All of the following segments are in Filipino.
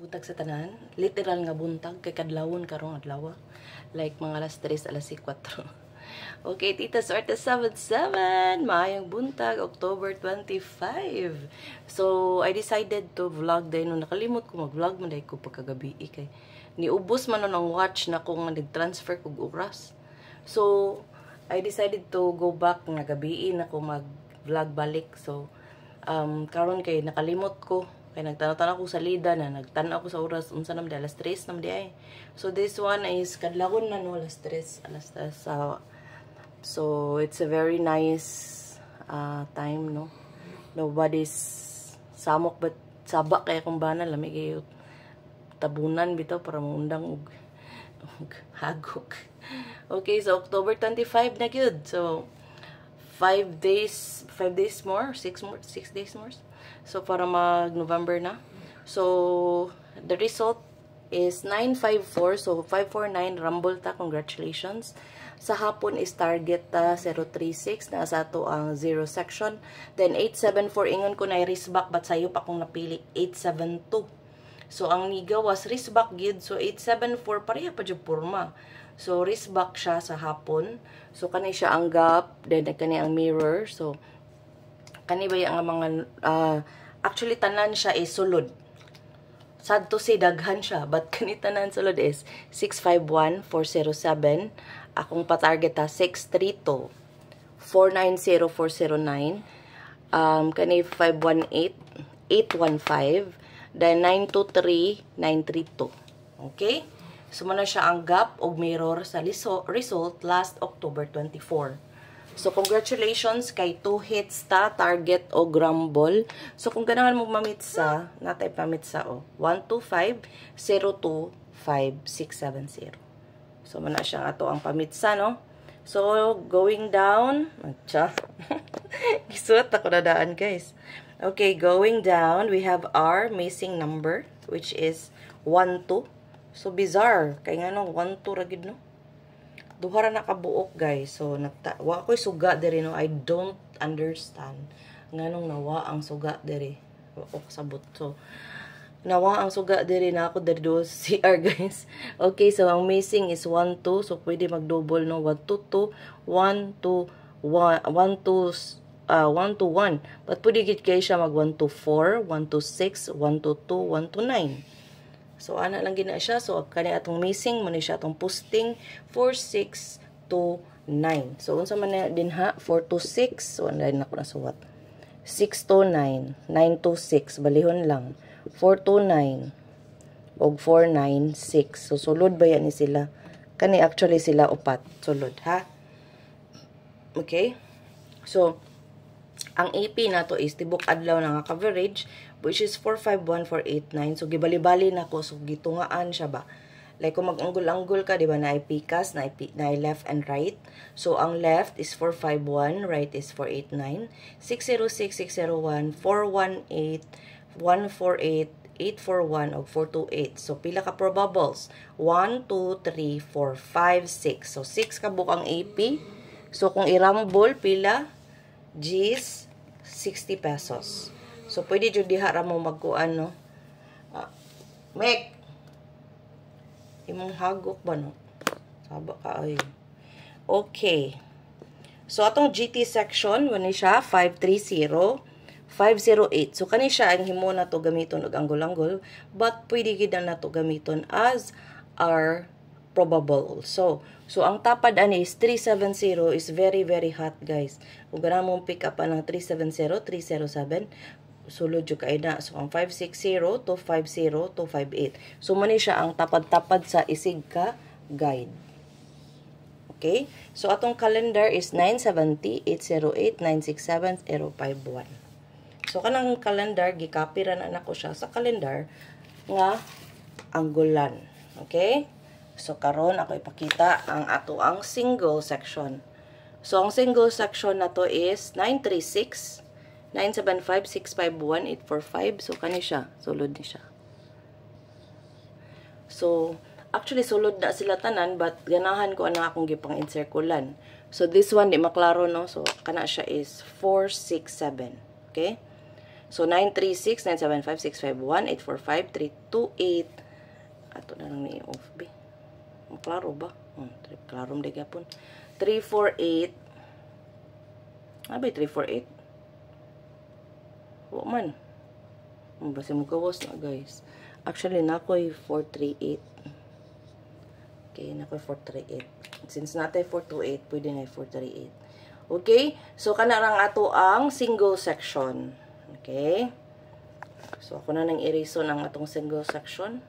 Buntag sa tanan, literal nga buntag kay kadlawon karong adlaw. Like mga alas 3, alas 4. Okay, Tita Sorte 77, maayong buntag, October 25. So, I decided to vlog din. Nung nakalimot ko mag-vlog man dahil ko pagkagabi. Kay niubos man nun ang watch na kung nag-transfer kog oras. So, I decided to go back nga gabiin ako mag-vlog balik. So, karon kay nakalimot ko. Kaya nagtanaw-tanaw ko sa lida na nagtanaw ko sa oras unsa nam di alas 3 nam di ay. So this one is kadlawon na no alas 3 so it's a very nice time no. Nobody's samok but sabak kaya kung bana lamig kayo tabunan bitaw para maundang og hagok. Okay, so October 25 na gyud. So 5 days more, 6 days more. So, para mag-November na. So, the result is 954. So, 549, rumble ta. Congratulations. Sa hapon is target ta 036. Nasa to ang 0 section. Then, 874. Ingon ko na risback. But sayo pa akong napili. 872. So, ang niga was risback gid. So, 874. Pareha pa dyan purma. So, risback siya sa hapon. So, kanay siya ang gap. Then, kanay ang mirror. So, kani ba yung mga actually tanan siya is sulod. Sad to say daghan siya, but kani tanan sulod is 651,407. Akong pa-target ta 632, 490,409. Kani 518, 815, then 923, 932. Okay? So muna siya ang gap og mirror sa result last October 24. So, congratulations kay 2 hits ta, target o grumble. So, kung ganahan mo mamitsa, natay pamitsa o. 125-02-5670. So, mana siya ato ang pamitsa, no? So, going down. Gisuot ako na daan, guys. Okay, going down, we have our missing number, which is 12. So, bizarre. Kaya nga no, 12 ragid, no? Duhara na kabuok, guys. So, wa ko'y suga diri, no? I don't understand. Nganong nawa ang suga diri. O, sabot. So, nawa ang suga diri na ako diri do CR, guys. Okay, so, ang missing is 1, 2. So, pwede mag-double, no? 1, 2, 2. 1, 2, 1. 1, 2, 1 to 1. But pwede git kayo siya mag 1 to 4, 1 to 6, 1 to 2, 1 to 9. So, ana lang gina siya. So, kani atong missing, muna siya atong posting, 4, 6, 2, 9. So, unsa man na din ha? 4 to 6. So, andayin ako na suwat. 6 to 9. 9 to 6. Balihon lang. 4 to 9. Og 4, 9, 6. So, sulod ba yan ni sila? Kani actually sila upat. Sulod, ha? Okay? So, ang AP na to is tibok adlaw na nga coverage, which is 451,489. So, gibali-bali na ko. So, gitungaan siya ba? Like, kung mag-anggol-anggol ka, di ba, na PCAS, na left and right. So, ang left is 451, right is 489. 606, 601, 418, 148, 841, o 428. So, pila ka probables? 1, 2, 3, 4, 5, 6. So, 6 ka bukang AP. So, kung i-rumble, pila? G's, 60 pesos. So, pwede dyan diha ra mo magkuan, no? Mek! Imong hagok ba, no? Saba ka, ay. Okay. So, atong GT section, wani siya, 530, 508. So, kani siya, ang himo na to gamiton og anggol-anggol, but pwede gid na to gamiton as our probable also. So, ang tapad ani is 370 is very, very hot, guys. Kung gana mong pick up ng 370, 307, sulod yung kaina. So, ang 560 to 50 to 58. So, mani siya ang tapad-tapad sa isig ka guide. Okay? So, atong calendar is 970, 808, 967, 051. So, kanang calendar, gikapiran na ko siya sa calendar nga anggulan. Okay? So, karon ako ipakita ang ato ang single section. So, ang single section na to is 936, 975, 651, 845. So, kani siya. Sulod ni siya. So, actually, sulod na sila tanan, but ganahan ko na akong gipang encirculan. So, this one, di maklaro, no? So, kana siya is 467. Okay? So, 936-975-651-845-328. Ato na lang ni off, be. Klaro ba? Klaro mo digapon. 348. Abay, 348. O man. Basta mo gawas na, guys. Actually, nako'y 438. Okay, nako'y 438. Since natay 428, pwede na 438. Okay? So, kanarang ato ang single section. Okay? So, ako na nang i-reason ang atong single section.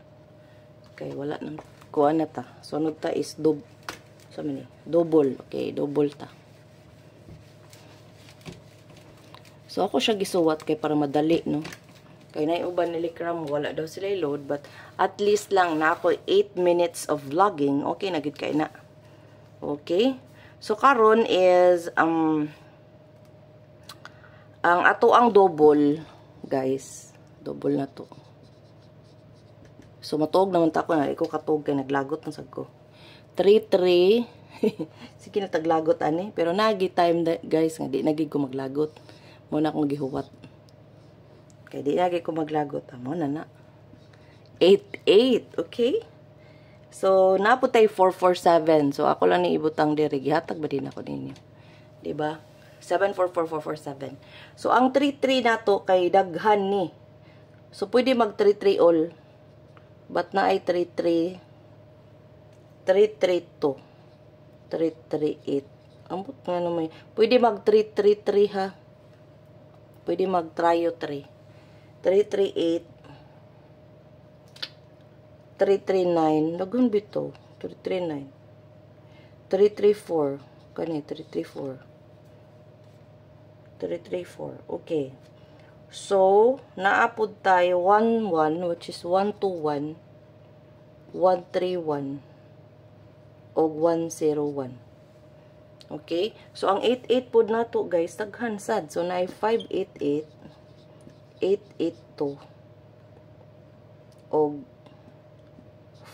Okay, wala nang kuha na ta. Sunod ta is double. Okay, double ta. So, ako siya gisuwat kay para madali, no? Kaya na yung uban ni Likram, wala daw sila load. But, at least lang na ako 8 minutes of vlogging. Okay, nagit kay na. Okay? So, karon is, ang ato ang double, guys. Double na to. So, matuog naman ta ko na. Ikaw katuog kay naglagot na sag ko. 3-3. Sige na taglagot, ani. Pero nagi time, guys, nga di nagi ko maglagot. Muna akong gihuwat. Kaya di lagi ko maglagot. Amo na. 8-8. Okay? So, naputay 4-4-7. So, ako lang ni ibutang diri. Gihatag ba din ako ninyo? Diba? 7-4-4-4-4-7. So, ang 3-3 na to kay daghan ni. So, pwede mag 3-3 all. But na ay 3-3. 3-3-2. 3-3-8. Ambot nga naman. Pwede mag 3-3-3 ha. Pwede mag trio 3. 338 339 lagun bito 339 334 kani 334 okay. So naapod tayo 11 which is 121 131 o 101. Okay, so ang 88 pod na to, guys, taghan sad. So na 588 882 o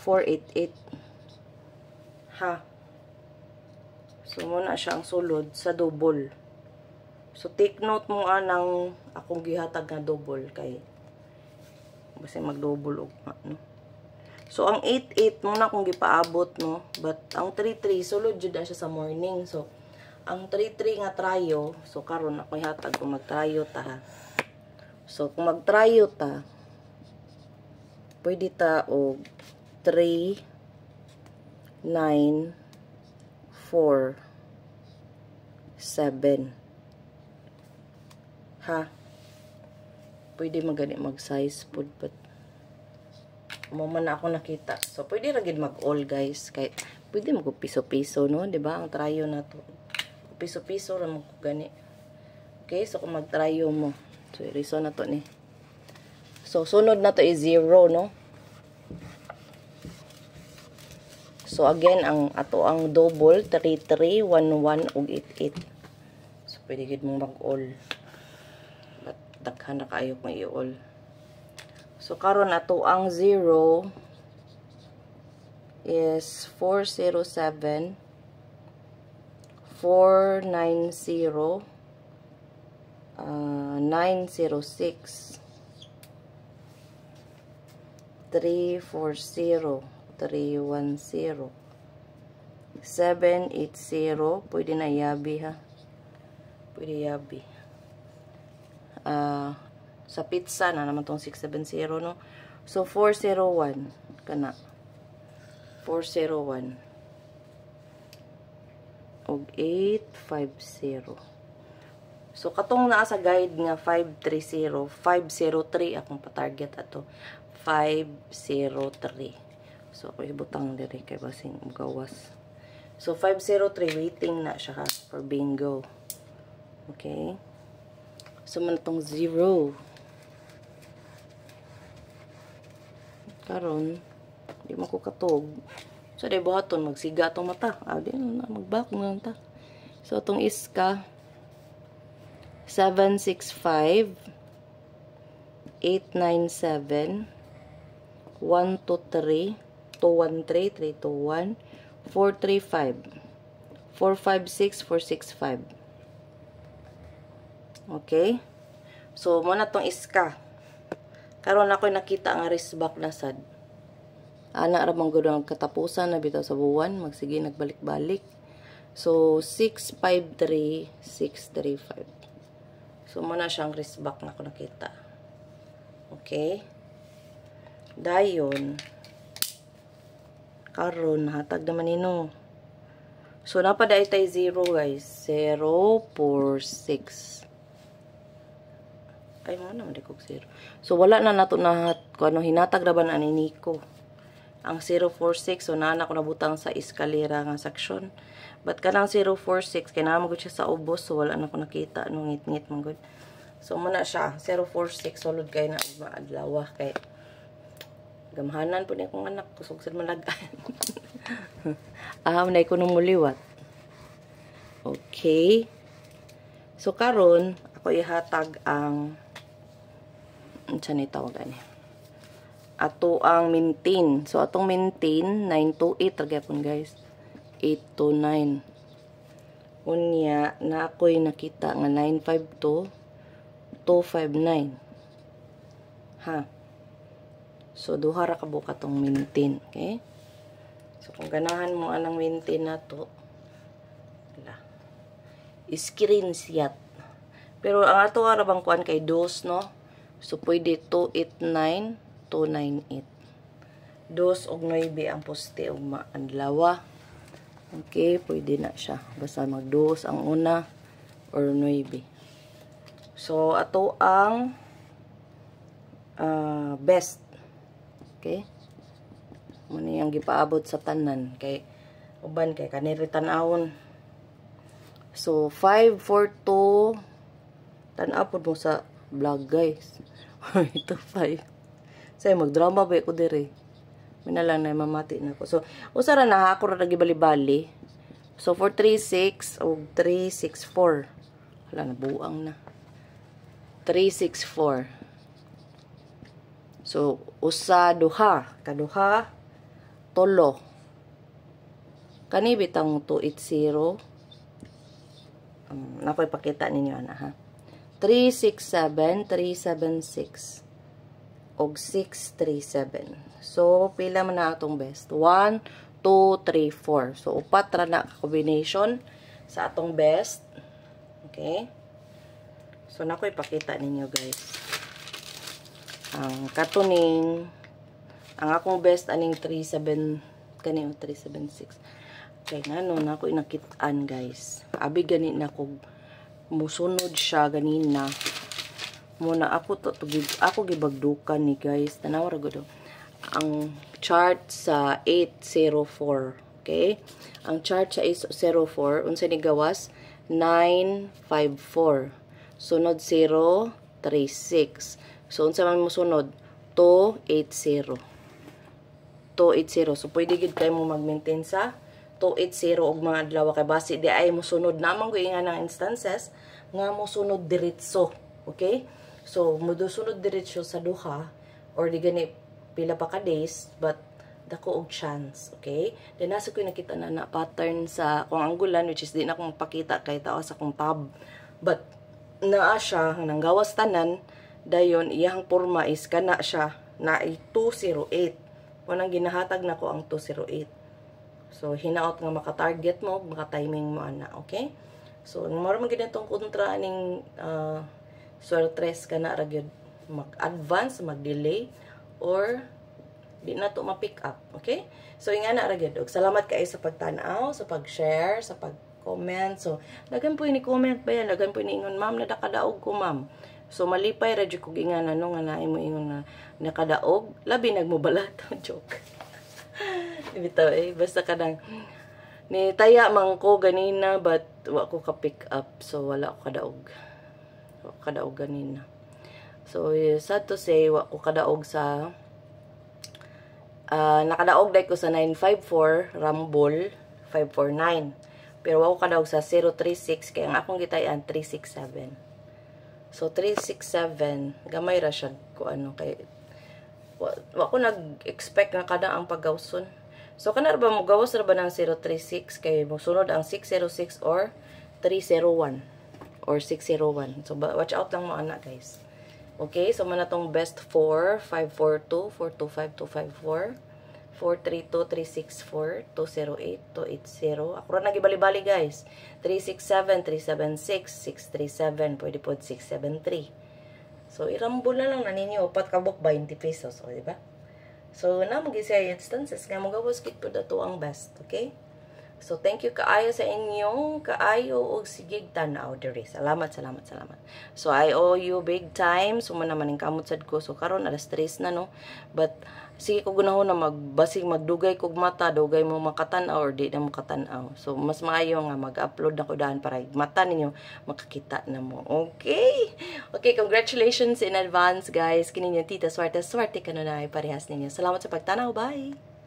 488 ha. So muna siyang sulod sa double. So take note mo anang akong gihatag na double kay basta mag-double og no. So ang 88 muna akong gipaabot, no, but ang 33 sulod jud siya sa morning. So ang 33 nga trio, so karon ako ihatag kung mag-trio ta ha. So, kung mag-trio ta, pwede ta o 3, 9, 4, 7. Ha? Pwede mag-size food, but umaman na ako nakita. So, pwede ragid mag-all, guys. Kaya, pwede mag-piso-piso, no? Diba? Ang trio na to. Piso-piso lang mag-gani. Okay? So, kung mag-trio mo, so, reason na to ni. So, sunod na to is 0, no? So, again, ang ato ang double, 3-3, 1-1, ug 8-8. So, pwede gid mong mag-all. But, daghan na kayo kung i-all. So, karon ato ang 0 is 407, 490, 906, 340, 310, 780, pwede na yabi ha. Pwede yabi. Sa pizza na naman tong 670, no? So 401 kana. 401 og 850. So, katong naa sa guide nga 530, 503 akong pa-target ato. 503. So, ako ibutang diri kay basing gawas. So, 503 waiting na siya ha, for bingo. Okay? So, man itong 0. Karon, di mo ko katog. So, di buhaton, magsiga itong mata. Di na, magbakong lang ta. So, itong iska, 765, 897, 123, 213, 321, 435, 456, 465. Okay? So, muna tong iska. Karon ako'y nakita nga wristback na sad. Ana ra man gud ang katapusan na bitaw sa buwan, magsige nagbalik-balik. So 653 635. So muna siyang wristback na ako nakita. Okay? Dayon karon hatag naman nino. So napaday tay 0 guys, 046. Ay mo naman dikog 0. So wala na nato na kung ano hinatag ra ba na ni Nico. Ang 046 so naa na ko nabutang sa eskalera nga section. But kanang 046 kay naa magud siya sa ubos so wala na ko nakita no ngit-ngit man gud. So muna siya 046 sulod kay na maadlaw kay gamhanan po ni akong anak kusog sad malagaan. Na ko nung muliwat. Okay. So karon ako ihatag ang unsa ni tawagan ni. Ato ang maintain. So atong maintain 928 ra gyapon guys. 829. Unya na ako'y nakita nga 952 259. Ha. So duha ra ka buka tong maintain, okay? So kung ganahan mo anang maintain nato, wala. Screenshot. Pero ang ato ra bang kuan kay dos, no? So pwede 289 298. Dos og 9 ang poste og maadlaw. Okay, pwede na siya. Basta mag-dos ang una or 9. So, ato ang best. Okay? Muna yung gipaabot sa tanan. Kay, uban kay kaniritanawon. So, 542. Tanapod mo sa vlog, guys. Ito, 5. Say, magdrama ba ko dire? Minalang na mamati na ko. So, usara na ako ra gibali-bali. So, 436 o 364. Wala na, buang na. 364. So, usa, duha. Kaduha, tolo. Kani bitang 280. Nakoy pakita ninyo, ana, ha? 367, 376. Og 637. So, pila man na atong best? 1, 2, 3, 4. So, upat ra na combination sa atong best. Okay? So, na ko ipakita ninyo, guys. Ang katuning, ang akong best aning 37, kanino 376. Okay, nga no, na ko inakitaan, guys. Abi gani na ko musunod siya ganina. Muna ako gibagdukan ni guys. Tanaw ra gud ang chart sa 804. Okay? Ang chart sa 804 unsa ni gawas 954. Sunod 036. So unsa man mo sunod 280. 280. So pwede gid kay mo mag-maintain sa 280 og mga adlaw kay base di ay mo sunod namang ko nga ng instances nga mo sunod diretso. Okay? So, mudusunod diretso sa duha or di gani pila pa ka days but dako og chance, okay? Then nasa ko nakita na pattern sa kung anggulan which is di na ko magpakita kay tao sa kong tab. But naa siya nang gawas tanan dayon iyang porma is kana siya na 208. Kunang ginahatag na ko ang 208. So hinaot nga maka-target mo, maka-timing mo ana, okay? So mara man gid tong kontra aning swertres ka na ragyod mag-advance, mag-delay, or di na to ma-pick up. Okay? So, yung na ragyod. Salamat kayo sa pagtanaw, sa pag-share, sa pag-comment. So, lagan po ni comment ba yan? Lagan po ni ingon, ma'am, nadakadaog ko, ma'am. So, malipay, radyo ko ingan, ano nga na mo ingon na nakadaog. Labi, nagmubalat. Joke. Ibitaw basta ka nang ni taya man ko ganina, but wa ko ka-pick up. So, wala ko kadaog. Kadaog ganina. So, sad to say, wa ko kadaog sa nakadaog dahil ko sa 954 Rumble 549. Pero wa ko kadaog sa 036 kaya ang akong gitayan 367. So 367 gamay ra siya ko ano kay wa ko nag-expect nga kada ang paggawson. So kana ba mo gawas ra ba ng 036 kay mo sunod ang 606 or 301 or 601. So watch out lang mo ana guys. Okay, so man tong best 4, 542, 425, 254, 432, 364, 208, 280. Ako rin nagibali-bali guys. 367, 376, 637, pwede po 673. So, irambo na lang na ninyo. Upat kabok 20 pesos. O, diba? So, na mag-isay instances. Nga magawas kit po dato ang best. Okay? So, thank you kaayo sa inyong kaayo o sigig tanaw diri. Salamat, salamat, salamat. So, I owe you big time. So, man naman yung kamot sad ko. So, karon alas 3 na, no? But, sige ko gunahon na magbasig, magdugay kog mata, dugay mo makatanaw or di na makatanaw. So, mas maayo nga mag-upload na ko daan para mata ninyo makakita na mo. Okay? Okay, congratulations in advance, guys. Kini niyo tita, swerte ka na parehas ninyo. Salamat sa pagtanaw. Bye!